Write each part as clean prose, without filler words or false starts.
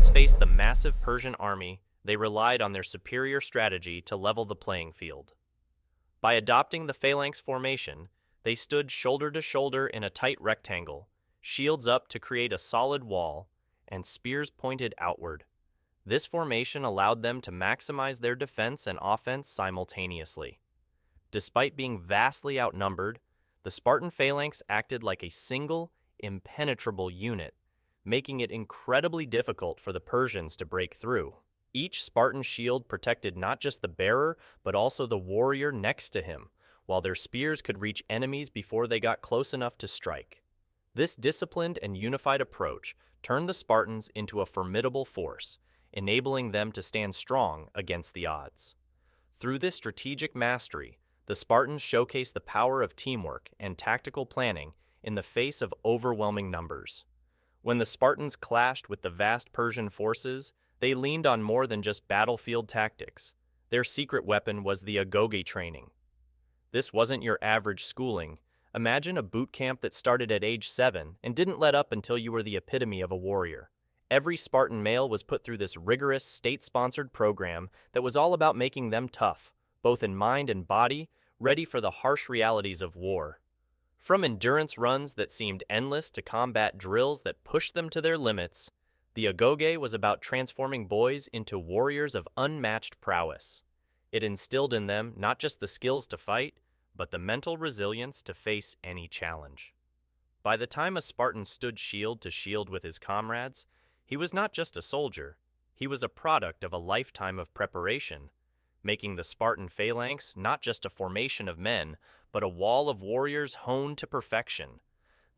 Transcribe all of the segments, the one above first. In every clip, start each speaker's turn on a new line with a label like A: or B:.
A: Spartans faced the massive Persian army, they relied on their superior strategy to level the playing field. By adopting the phalanx formation, they stood shoulder to shoulder in a tight rectangle, shields up to create a solid wall, and spears pointed outward. This formation allowed them to maximize their defense and offense simultaneously. Despite being vastly outnumbered, the Spartan phalanx acted like a single, impenetrable unit, making it incredibly difficult for the Persians to break through. Each Spartan shield protected not just the bearer, but also the warrior next to him, while their spears could reach enemies before they got close enough to strike. This disciplined and unified approach turned the Spartans into a formidable force, enabling them to stand strong against the odds. Through this strategic mastery, the Spartans showcased the power of teamwork and tactical planning in the face of overwhelming numbers. When the Spartans clashed with the vast Persian forces, they leaned on more than just battlefield tactics. Their secret weapon was the agoge training. This wasn't your average schooling. Imagine a boot camp that started at age 7 and didn't let up until you were the epitome of a warrior. Every Spartan male was put through this rigorous, state-sponsored program that was all about making them tough, both in mind and body, ready for the harsh realities of war. From endurance runs that seemed endless to combat drills that pushed them to their limits, the agoge was about transforming boys into warriors of unmatched prowess. It instilled in them not just the skills to fight, but the mental resilience to face any challenge. By the time a Spartan stood shield to shield with his comrades, he was not just a soldier, he was a product of a lifetime of preparation, making the Spartan phalanx not just a formation of men, but a wall of warriors honed to perfection.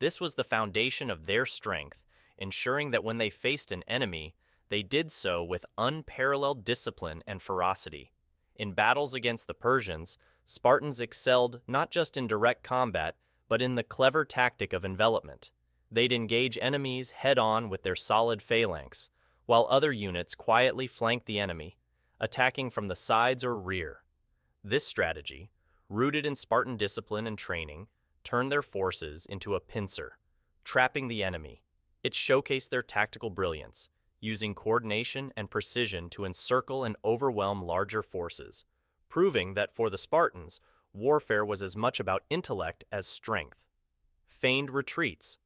A: This was the foundation of their strength, ensuring that when they faced an enemy, they did so with unparalleled discipline and ferocity. In battles against the Persians, Spartans excelled not just in direct combat, but in the clever tactic of envelopment. They'd engage enemies head-on with their solid phalanx, while other units quietly flanked the enemy, attacking from the sides or rear. This strategy, rooted in Spartan discipline and training, turned their forces into a pincer, trapping the enemy. It showcased their tactical brilliance, using coordination and precision to encircle and overwhelm larger forces, proving that for the Spartans, warfare was as much about intellect as strength. Feigned retreats.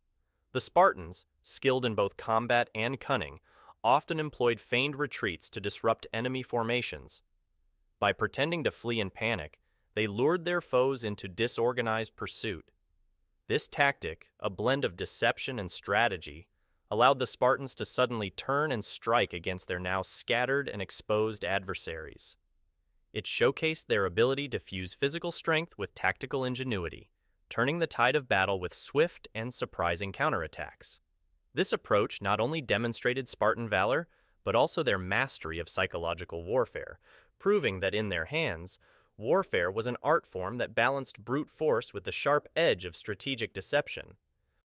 A: The Spartans, skilled in both combat and cunning, often employed feigned retreats to disrupt enemy formations. By pretending to flee in panic, they lured their foes into disorganized pursuit. This tactic, a blend of deception and strategy, allowed the Spartans to suddenly turn and strike against their now scattered and exposed adversaries. It showcased their ability to fuse physical strength with tactical ingenuity, turning the tide of battle with swift and surprising counterattacks. This approach not only demonstrated Spartan valor, but also their mastery of psychological warfare, proving that in their hands, warfare was an art form that balanced brute force with the sharp edge of strategic deception.